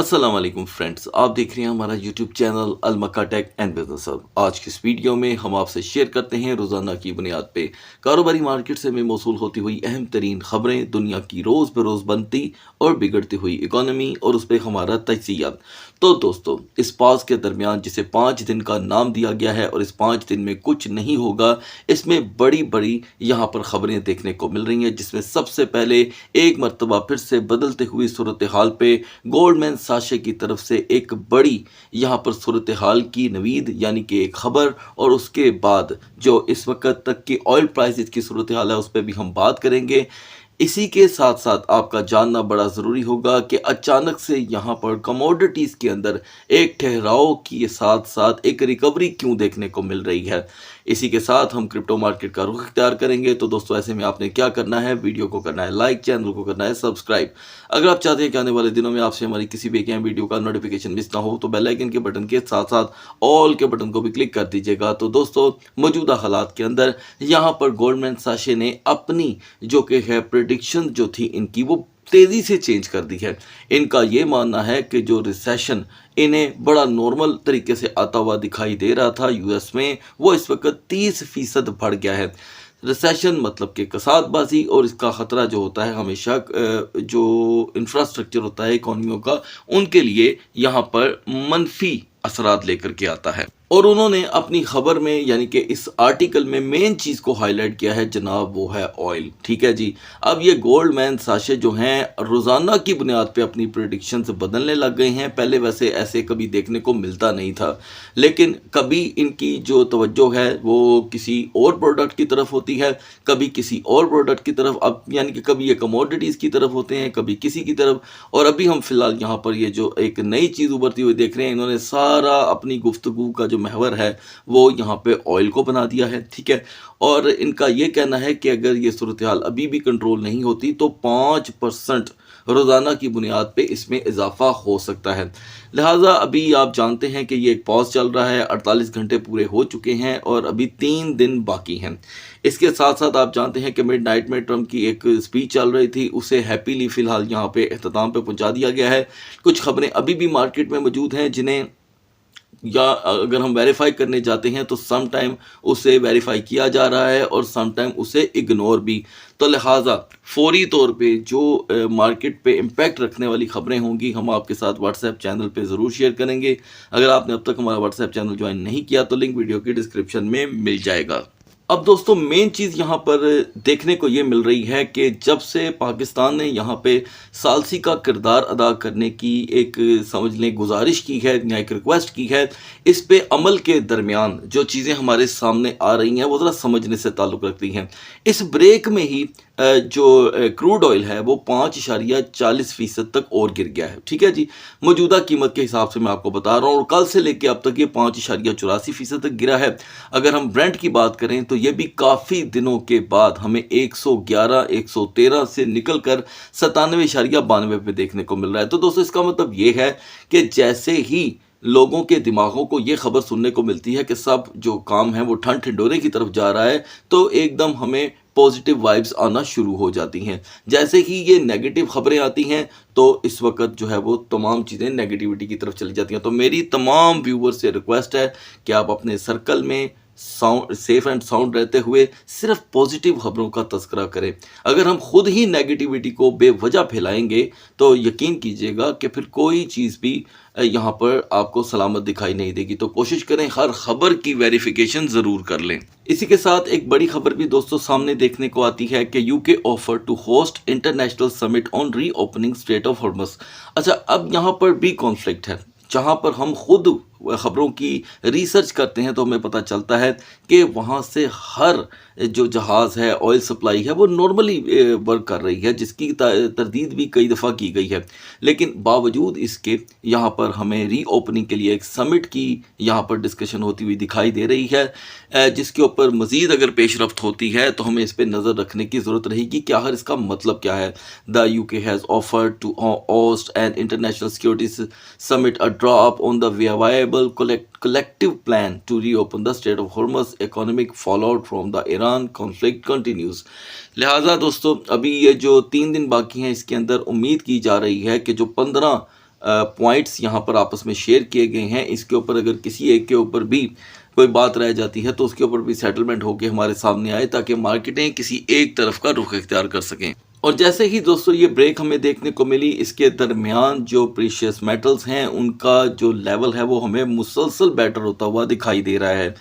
अस्सलाम वालेकुम फ्रेंड्स, आप देख रहे हैं हमारा YouTube channel Al Makka tech and business hub. आज की इस वीडियो में हम आपसे शेयर करते हैं रोज़ाना की बुनियाद पे कारोबारी मार्केट से में मौसूल होती हुई अहम तरीन खबरें, दुनिया की रोज़ बरोज़ बनती और बिगड़ती हुई इकॉनमी और उस पर हमारा तजिया। तो दोस्तों, इस पास के दरमियान जिसे 5 दिन का नाम दिया गया है और इस 5 दिन में कुछ नहीं होगा, इसमें बड़ी बड़ी यहाँ पर खबरें देखने को मिल रही हैं, जिसमें सबसे पहले एक मरतबा फिर से बदलते हुई सूरत हाल पे गोल्डमैन साशे की तरफ से एक बड़ी यहाँ पर सूरत हाल की नवीद यानी कि एक खबर, और उसके बाद जो इस वक्त तक की ऑयल प्राइसेस की सूरत हाल है उस पर भी हम बात करेंगे। इसी के साथ साथ आपका जानना बड़ा ज़रूरी होगा कि अचानक से यहाँ पर कमोडिटीज़ के अंदर एक ठहराव के साथ साथ एक रिकवरी क्यों देखने को मिल रही है। इसी के साथ हम क्रिप्टो मार्केट का रुख इख्तियार करेंगे। तो दोस्तों, ऐसे में आपने क्या करना है, वीडियो को करना है लाइक, चैनल को करना है सब्सक्राइब। अगर आप चाहते हैं कि आने वाले दिनों में आपसे हमारी किसी भी एक अहम वीडियो का नोटिफिकेशन मिस ना हो तो बेल आइकन के बटन के साथ साथ ऑल के बटन को भी क्लिक कर दीजिएगा। तो दोस्तों, मौजूदा हालात के अंदर यहाँ पर गोल्डमैन साशे ने अपनी जो कि है प्रेडिक्शन जो थी इनकी, वो तेज़ी से चेंज कर दी है। इनका ये मानना है कि जो रिसेशन इन्हें बड़ा नॉर्मल तरीके से आता हुआ दिखाई दे रहा था यूएस में, वो इस वक्त 30% बढ़ गया है। रिसेशन मतलब कि कसादबाजी, और इसका ख़तरा जो होता है हमेशा जो इंफ्रास्ट्रक्चर होता है इकॉनमियों का, उनके लिए यहाँ पर मनफी असरात लेकर के आता है। और उन्होंने अपनी खबर में यानी कि इस आर्टिकल में मेन चीज़ को हाईलाइट किया है जनाब, वो है ऑयल। ठीक है जी। अब ये गोल्डमैन साशे जो हैं रोज़ाना की बुनियाद पे अपनी प्रेडिक्शंस बदलने लग गए हैं। पहले वैसे ऐसे कभी देखने को मिलता नहीं था, लेकिन कभी इनकी जो तवज्जो है वो किसी और प्रोडक्ट की तरफ होती है, कभी किसी और प्रोडक्ट की तरफ, अब यानी कि कभी ये कमोडिटीज़ की तरफ होते हैं, कभी किसी की तरफ। और अभी हम फिलहाल यहाँ पर ये जो एक नई चीज़ उभरती हुई देख रहे हैं, इन्होंने सारा अपनी गुफ्तगू का जो महवर है वो यहाँ पे ऑयल को बना दिया है। ठीक है। और इनका ये कहना है कि अगर ये सूरत हाल अभी भी कंट्रोल नहीं होती तो 5% रोज़ाना की बुनियाद पे इसमें इजाफा हो सकता है। लिहाजा अभी आप जानते हैं कि ये एक पॉज चल रहा है, 48 घंटे पूरे हो चुके हैं और अभी 3 दिन बाकी हैं। इसके साथ साथ आप जानते हैं कि मिडनाइट में ट्रंप की एक स्पीच चल रही थी, उसे हैप्पीली फ़िलहाल यहाँ पे अख्ताम पे पहुँचा दिया गया है। कुछ खबरें अभी भी मार्केट में मौजूद हैं जिन्हें, या अगर हम वेरीफाई करने जाते हैं तो सम टाइम उसे वेरीफाई किया जा रहा है और सम टाइम उसे इग्नोर भी। तो लिहाजा फौरी तौर पे जो मार्केट पे इम्पैक्ट रखने वाली खबरें होंगी हम आपके साथ व्हाट्सएप चैनल पे ज़रूर शेयर करेंगे। अगर आपने अब तक हमारा व्हाट्सएप चैनल ज्वाइन नहीं किया तो लिंक वीडियो की डिस्क्रिप्शन में मिल जाएगा। अब दोस्तों, मेन चीज़ यहाँ पर देखने को ये मिल रही है कि जब से पाकिस्तान ने यहाँ पे सालसी का किरदार अदा करने की एक समझ लें गुजारिश की है या एक रिक्वेस्ट की है, इस पे अमल के दरमियान जो चीज़ें हमारे सामने आ रही हैं वो ज़रा समझने से ताल्लुक़ रखती हैं। इस ब्रेक में ही जो क्रूड ऑयल है वो 5.40% तक और गिर गया है। ठीक है जी। मौजूदा कीमत के हिसाब से मैं आपको बता रहा हूँ, और कल से लेके अब तक ये 5.84% तक गिरा है। अगर हम ब्रेंट की बात करें तो ये भी काफ़ी दिनों के बाद हमें 111 113 से निकल कर 97.92 पे देखने को मिल रहा है। तो दोस्तों, इसका मतलब ये है कि जैसे ही लोगों के दिमागों को ये खबर सुनने को मिलती है कि सब जो काम है वो ठंड ठिंडोरे की तरफ जा रहा है, तो एकदम हमें पॉजिटिव वाइब्स आना शुरू हो जाती हैं। जैसे ही ये नेगेटिव खबरें आती हैं तो इस वक्त जो है वो तमाम चीज़ें नेगेटिविटी की तरफ चली जाती हैं। तो मेरी तमाम व्यूवर्स से रिक्वेस्ट है कि आप अपने सर्कल में सेफ एंड साउंड रहते हुए सिर्फ पॉजिटिव खबरों का तज़किरा करें। अगर हम खुद ही नेगेटिविटी को बेवजह फैलाएंगे तो यकीन कीजिएगा कि फिर कोई चीज़ भी यहाँ पर आपको सलामत दिखाई नहीं देगी। तो कोशिश करें हर खबर की वेरिफिकेशन ज़रूर कर लें। इसी के साथ एक बड़ी खबर भी दोस्तों सामने देखने को आती है कि UK offer to host international summit on reopening strait of Hormuz. अच्छा, अब यहाँ पर भी कॉन्फ्लिक्ट है। जहाँ पर हम खुद खबरों की रिसर्च करते हैं तो हमें पता चलता है कि वहाँ से हर जो जहाज़ है, ऑयल सप्लाई है, वो नॉर्मली वर्क कर रही है, जिसकी तरदीद भी कई दफ़ा की गई है। लेकिन बावजूद इसके यहाँ पर हमें री ओपनिंग के लिए एक समिट की यहाँ पर डिस्कशन होती हुई दिखाई दे रही है, जिसके ऊपर मज़ीद अगर पेशरफ्त होती है तो हमें इस पर नज़र रखने की ज़रूरत रहेगी कि आखिर इसका मतलब क्या है। The UK has offered to host an international security summit a drop on the viable collective plan to reopen the Strait of Hormuz. Economic fallout from the Iran conflict continues. लिहाजा दोस्तों, अभी ये जो 3 दिन बाकी हैं इसके अंदर उम्मीद की जा रही है कि जो 15 पॉइंट्स यहाँ पर आपस में शेयर किए गए हैं, इसके ऊपर अगर किसी एक के ऊपर भी कोई बात रह जाती है तो उसके ऊपर भी सेटलमेंट होकर हमारे सामने आए, ताकि मार्केटें किसी एक तरफ का रुख इख्तियार कर सकें। और जैसे ही दोस्तों ये ब्रेक हमें देखने को मिली, इसके दरमियान जो प्रीशियस मेटल्स हैं उनका जो लेवल है वो हमें मुसलसल बेटर होता हुआ दिखाई दे रहा है।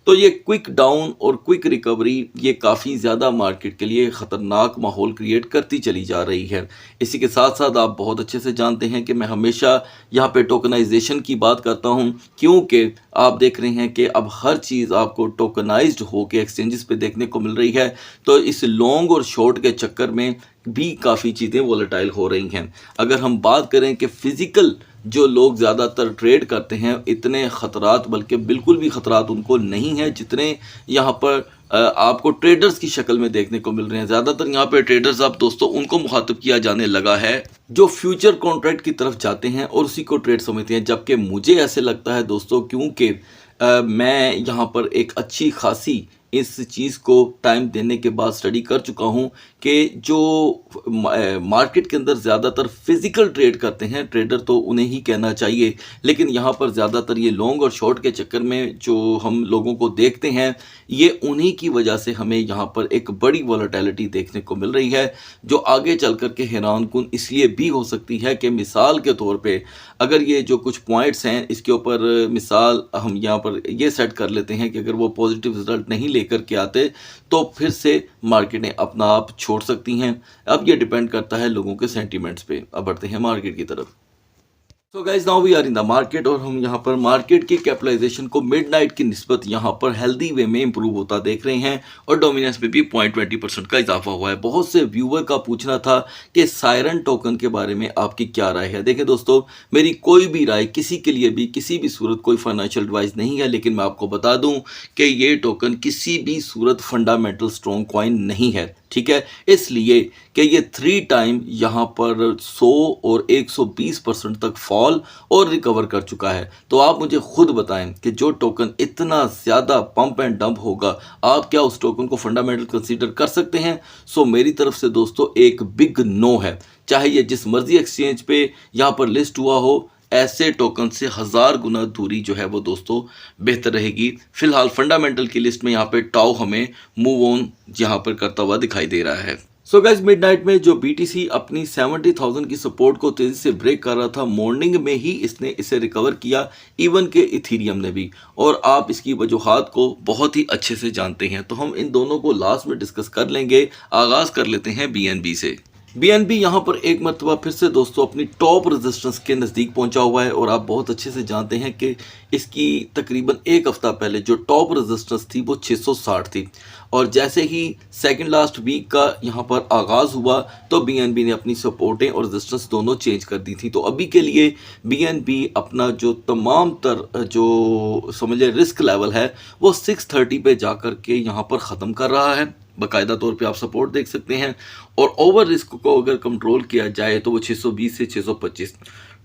तो ये क्विक डाउन और क्विक रिकवरी ये काफ़ी ज़्यादा मार्केट के लिए ख़तरनाक माहौल क्रिएट करती चली जा रही है। इसी के साथ साथ आप बहुत अच्छे से जानते हैं कि मैं हमेशा यहाँ पे टोकनाइजेशन की बात करता हूँ, क्योंकि आप देख रहे हैं कि अब हर चीज़ आपको टोकनाइज्ड होकर एक्सचेंजेस पे देखने को मिल रही है। तो इस लॉन्ग और शॉर्ट के चक्कर में भी काफ़ी चीज़ें वोलेटाइल हो रही हैं। अगर हम बात करें कि फ़िज़िकल जो लोग ज़्यादातर ट्रेड करते हैं, इतने ख़तरात, बल्कि बिल्कुल भी ख़तरात उनको नहीं हैं जितने यहाँ पर आपको ट्रेडर्स की शक्ल में देखने को मिल रहे हैं। ज़्यादातर यहाँ पे ट्रेडर्स आप दोस्तों उनको मुखातिब किया जाने लगा है जो फ्यूचर कॉन्ट्रैक्ट की तरफ जाते हैं और उसी को ट्रेड समझते हैं, जबकि मुझे ऐसे लगता है दोस्तों, क्योंकि मैं यहाँ पर एक अच्छी खासी इस चीज़ को टाइम देने के बाद स्टडी कर चुका हूँ कि जो मार्केट के अंदर ज़्यादातर फिज़िकल ट्रेड करते हैं ट्रेडर, तो उन्हें ही कहना चाहिए, लेकिन यहाँ पर ज़्यादातर ये लॉन्ग और शॉर्ट के चक्कर में जो हम लोगों को देखते हैं, ये उन्हीं की वजह से हमें यहाँ पर एक बड़ी वॉलेटिलिटी देखने को मिल रही है, जो आगे चल कर के हैरानकुन इसलिए भी हो सकती है कि मिसाल के तौर पे अगर ये जो कुछ पॉइंट्स हैं इसके ऊपर मिसाल हम यहाँ पर ये सेट कर लेते हैं कि अगर वो पॉजिटिव रिजल्ट नहीं लेकर के आते तो फिर से मार्केटें अपना आप छोड़ सकती हैं। अब ये डिपेंड करता है लोगों के सेंटीमेंट्स पे। अब बढ़ते हैं मार्केट की तरफ। So guys, now we are in the market और हम यहाँ पर मार्केट की कैपिटलाइजेशन को मिडनाइट की निस्बत यहाँ पर हेल्दी वे में इंप्रूव होता देख रहे हैं और डोमिनेंस में भी 0.20% का इजाफा हुआ है। बहुत से व्यूअर का पूछना था कि सायरन टोकन के बारे में आपकी क्या राय है। देखिए दोस्तों, मेरी कोई भी राय किसी के लिए भी किसी भी सूरत कोई फाइनेंशियल एडवाइस नहीं है, लेकिन मैं आपको बता दूं कि ये टोकन किसी भी सूरत फंडामेंटल स्ट्रॉन्ग कॉइन नहीं है, ठीक है, इसलिए कि ये 3 टाइम यहाँ पर 100 और 120% तक फॉल और रिकवर कर चुका है। तो आप मुझे खुद बताएं कि जो टोकन इतना ज़्यादा पंप एंड डंप होगा, आप क्या उस टोकन को फंडामेंटल कंसीडर कर सकते हैं? सो मेरी तरफ से दोस्तों एक बिग नो है। चाहे ये जिस मर्जी एक्सचेंज पे यहाँ पर लिस्ट हुआ हो, ऐसे टोकन से 1000 गुना दूरी जो है वो दोस्तों बेहतर रहेगी। फिलहाल फंडामेंटल की लिस्ट में यहाँ पे टाउ हमें मूव ऑन यहाँ पर करता हुआ दिखाई दे रहा है। सो गाइस, मिडनाइट में जो BTC अपनी 70,000 की सपोर्ट को तेजी से ब्रेक कर रहा था, मॉर्निंग में ही इसने इसे रिकवर किया, इवन के इथीरियम ने भी, और आप इसकी वजूहात को बहुत ही अच्छे से जानते हैं। तो हम इन दोनों को लास्ट में डिस्कस कर लेंगे। आगाज कर लेते हैं BNB से। BNB यहाँ पर एक मरतबा फिर से दोस्तों अपनी टॉप रेजिस्टेंस के नज़दीक पहुँचा हुआ है और आप बहुत अच्छे से जानते हैं कि इसकी तकरीबन एक हफ़्ता पहले जो टॉप रेजिस्टेंस थी वो 660 थी, और जैसे ही सेकंड लास्ट वीक का यहाँ पर आगाज़ हुआ तो BNB ने अपनी सपोर्टें और रेजिस्टेंस दोनों चेंज कर दी थी। तो अभी के लिए BNB अपना जो तमाम तर जो समझे रिस्क लेवल है वो 630 पे जा कर के यहाँ पर ख़त्म कर रहा है। बाकायदा तौर पे आप सपोर्ट देख सकते हैं, और ओवर रिस्क को अगर कंट्रोल किया जाए तो वो 620 से 625।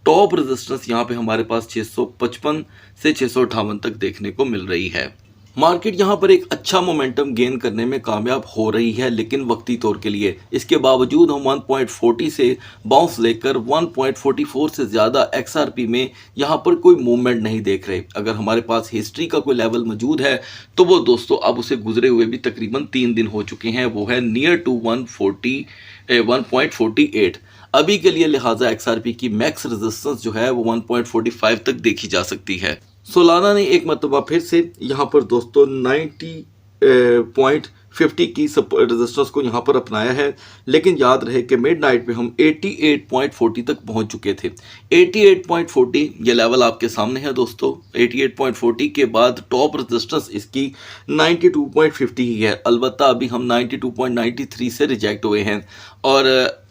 टॉप रेजिस्टेंस यहाँ पे हमारे पास 655 से 658 तक देखने को मिल रही है। मार्केट यहाँ पर एक अच्छा मोमेंटम गेन करने में कामयाब हो रही है, लेकिन वक्ती तौर के लिए। इसके बावजूद हम 1.40 से बाउंस लेकर 1.44 से ज़्यादा XRP में यहाँ पर कोई मूवमेंट नहीं देख रहे। अगर हमारे पास हिस्ट्री का कोई लेवल मौजूद है तो वो दोस्तों अब उसे गुजरे हुए भी तकरीबन 3 दिन हो चुके हैं, वो है नियर टू 1.48। अभी के लिए लिहाजा XRP की मैक्स रेजिस्टेंस जो है वो 1.45 तक देखी जा सकती है। सोलाना ने एक मरतबा फिर से यहाँ पर दोस्तों 90.50 की रेजिस्टेंस को यहाँ पर अपनाया है, लेकिन याद रहे कि मिडनाइट पे हम 88.40 तक पहुँच चुके थे। 88.40 ये लेवल आपके सामने है दोस्तों। 88.40 के बाद टॉप रेजिस्टेंस इसकी 92.50 ही है। अलबत्ता अभी हम 92.93 से रिजेक्ट हुए हैं, और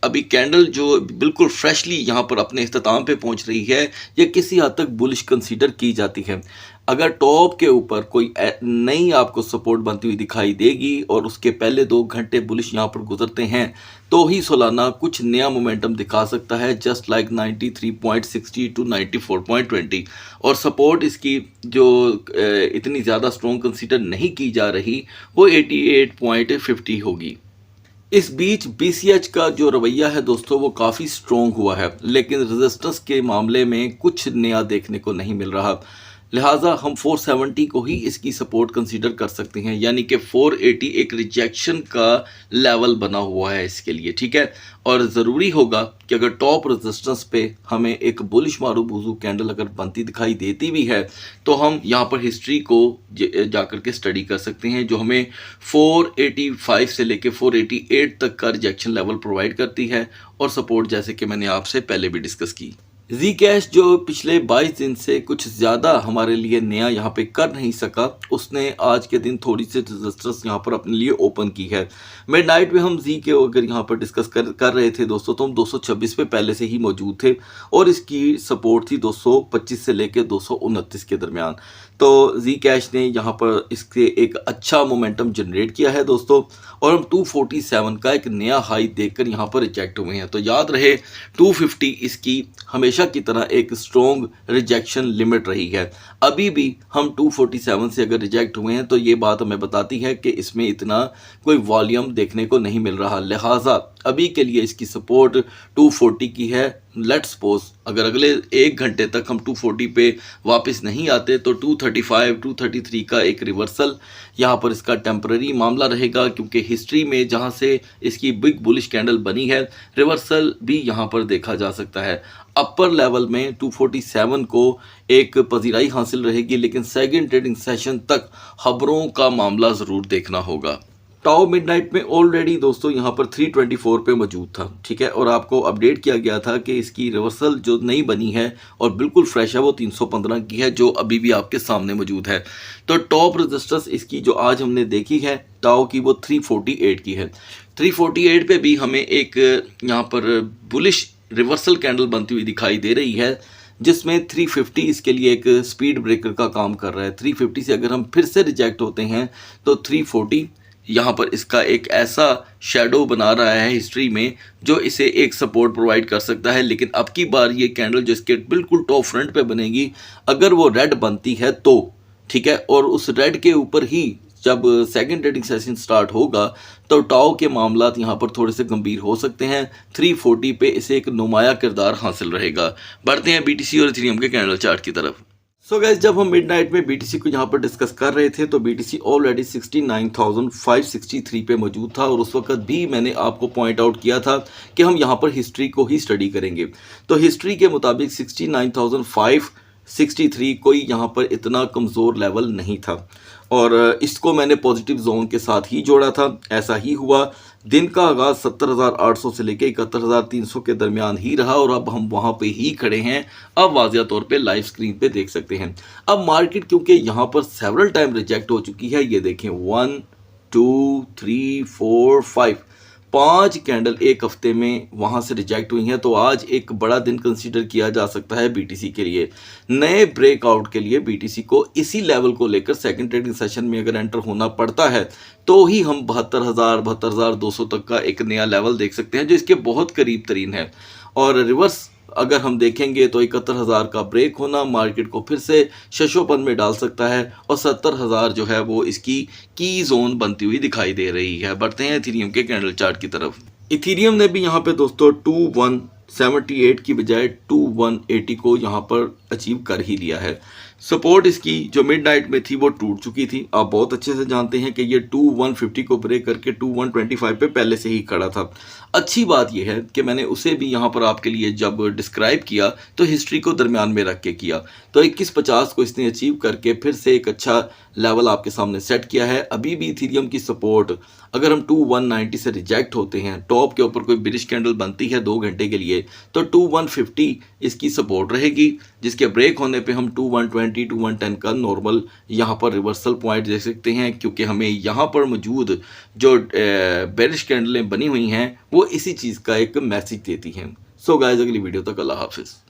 अभी कैंडल जो बिल्कुल फ्रेशली यहाँ पर अपने इख्तिताम पे पहुँच रही है, ये किसी हद तक बुलिश कंसीडर की जाती है। अगर टॉप के ऊपर कोई नई आपको सपोर्ट बनती हुई दिखाई देगी और उसके पहले 2 घंटे बुलिश यहाँ पर गुजरते हैं तो ही सोलाना कुछ नया मोमेंटम दिखा सकता है, जस्ट लाइक 93.60 टू 94.20। और सपोर्ट इसकी जो इतनी ज़्यादा स्ट्रॉन्ग कंसीडर नहीं की जा रही वो 88.50 होगी। इस बीच BCH का जो रवैया है दोस्तों वो काफ़ी स्ट्रॉन्ग हुआ है, लेकिन रेजिस्टेंस के मामले में कुछ नया देखने को नहीं मिल रहा। लिहाजा हम 470 को ही इसकी सपोर्ट कंसीडर कर सकते हैं, यानी कि 480 एक रिजेक्शन का लेवल बना हुआ है इसके लिए, ठीक है। और ज़रूरी होगा कि अगर टॉप रेजिस्टेंस पे हमें एक बुलिश मारूबुजू कैंडल अगर बनती दिखाई देती भी है तो हम यहाँ पर हिस्ट्री को जाकर के स्टडी कर सकते हैं, जो हमें 485 से लेके 488 तक का रिजेक्शन लेवल प्रोवाइड करती है और सपोर्ट, जैसे कि मैंने आपसे पहले भी डिस्कस की। जी कैश जो पिछले 22 दिन से कुछ ज़्यादा हमारे लिए नया यहाँ पे कर नहीं सका, उसने आज के दिन थोड़ी सी रेजिस्टेंस यहाँ पर अपने लिए ओपन की है। मिडनाइट में हम जी के अगर यहाँ पर डिस्कस कर रहे थे दोस्तों, तो हम 226 पे पहले से ही मौजूद थे और इसकी सपोर्ट थी 225 से लेके 229 के दरमियान। तो जी कैश ने यहाँ पर इसके एक अच्छा मोमेंटम जनरेट किया है दोस्तों, और हम 247 का एक नया हाई देखकर यहाँ पर रिजेक्ट हुए हैं। तो याद रहे 250 इसकी हमेशा की तरह एक स्ट्रॉन्ग रिजेक्शन लिमिट रही है। अभी भी हम 247 से अगर रिजेक्ट हुए हैं तो ये बात हमें बताती है कि इसमें इतना कोई वॉल्यूम देखने को नहीं मिल रहा, लिहाजा अभी के लिए इसकी सपोर्ट 240 की है। लेट्स सपोज अगर अगले 1 घंटे तक हम 240 पे वापस नहीं आते तो 235 233 का एक रिवर्सल यहाँ पर इसका टेम्पररी मामला रहेगा, क्योंकि हिस्ट्री में जहाँ से इसकी बिग बुलिश कैंडल बनी है रिवर्सल भी यहाँ पर देखा जा सकता है। अपर लेवल में 247 को एक पजीराई हासिल रहेगी, लेकिन सेकंड ट्रेडिंग सेशन तक खबरों का मामला ज़रूर देखना होगा। टाओ मिडनाइट में ऑलरेडी दोस्तों यहाँ पर 324 पे मौजूद था, ठीक है, और आपको अपडेट किया गया था कि इसकी रिवर्सल जो नई बनी है और बिल्कुल फ्रेश है वो 315 की है, जो अभी भी आपके सामने मौजूद है। तो टॉप रेजिस्टेंस इसकी जो आज हमने देखी है टाओ की, वो 348 की है। 348 पे भी हमें एक यहाँ पर बुलिश रिवर्सल कैंडल बनती हुई दिखाई दे रही है, जिसमें 350 इसके लिए एक स्पीड ब्रेकर का काम कर रहा है। 350 से अगर हम फिर से रिजेक्ट होते हैं तो 340 यहाँ पर इसका एक ऐसा शेडो बना रहा है हिस्ट्री में जो इसे एक सपोर्ट प्रोवाइड कर सकता है। लेकिन अब की बार ये कैंडल जो इसके बिल्कुल टॉप फ्रंट पे बनेगी, अगर वो रेड बनती है तो ठीक है, और उस रेड के ऊपर ही जब सेकंड ट्रेडिंग सेशन स्टार्ट होगा तो टाओ के मामलात यहाँ पर थोड़े से गंभीर हो सकते हैं। 340 पे इसे एक नुमाया किरदार हासिल रहेगा। बढ़ते हैं BTC और इथेरियम के कैंडल चार्ट की तरफ। सो गाइस, जब हम मिडनाइट में BTC को यहाँ पर डिस्कस कर रहे थे तो BTC ऑलरेडी 69,563 पे मौजूद था, और उस वक्त भी मैंने आपको पॉइंट आउट किया था कि हम यहाँ पर हिस्ट्री को ही स्टडी करेंगे। तो हिस्ट्री के मुताबिक 69,563 कोई यहाँ पर इतना कमज़ोर लेवल नहीं था, और इसको मैंने पॉजिटिव जोन के साथ ही जोड़ा था। ऐसा ही हुआ। दिन का आगाज़ 70,800 से लेकर 71,300 के दरमियान ही रहा, और अब हम वहाँ पे ही खड़े हैं। अब वाज़िया तौर पे लाइव स्क्रीन पे देख सकते हैं। अब मार्केट क्योंकि यहाँ पर सेवरल टाइम रिजेक्ट हो चुकी है, ये देखें 1 2 3 4 5 कैंडल एक हफ्ते में वहाँ से रिजेक्ट हुई हैं, तो आज एक बड़ा दिन कंसीडर किया जा सकता है BTC के लिए। नए ब्रेकआउट के लिए BTC को इसी लेवल को लेकर सेकंड ट्रेडिंग सेशन में अगर एंटर होना पड़ता है तो ही हम 72,200 तक का एक नया लेवल देख सकते हैं, जो इसके बहुत करीब तरीन है। और रिवर्स अगर हम देखेंगे तो 71,000 का ब्रेक होना मार्केट को फिर से शशोपन में डाल सकता है, और 70,000 जो है वो इसकी की जोन बनती हुई दिखाई दे रही है। बढ़ते हैं इथेरियम के कैंडल चार्ट की तरफ। इथेरियम ने भी यहाँ पे दोस्तों 2178 की बजाय 2180 को यहाँ पर अचीव कर ही लिया है। सपोर्ट इसकी जो मिडनाइट में थी वो टूट चुकी थी। आप बहुत अच्छे से जानते हैं कि ये 2150 को ब्रेक करके 2125 पे पहले से ही खड़ा था। अच्छी बात यह है कि मैंने उसे भी यहाँ पर आपके लिए जब डिस्क्राइब किया तो हिस्ट्री को दरमियान में रख के किया, तो 2150 को इसने अचीव करके फिर से एक अच्छा लेवल आपके सामने सेट किया है। अभी भी इथेरियम की सपोर्ट अगर हम 2190 से रिजेक्ट होते हैं, टॉप के ऊपर कोई बिरिश कैंडल बनती है 2 घंटे के लिए, तो 2150 इसकी सपोर्ट रहेगी, जिसके ब्रेक होने पे हम 2120 2110 का नॉर्मल यहाँ पर रिवर्सल पॉइंट देख सकते हैं, क्योंकि हमें यहाँ पर मौजूद जो बेरिश कैंडलें बनी हुई हैं वो इसी चीज़ का एक मैसेज देती हैं। सो गाइस, अगली वीडियो तक अल्लाह हाफिज़।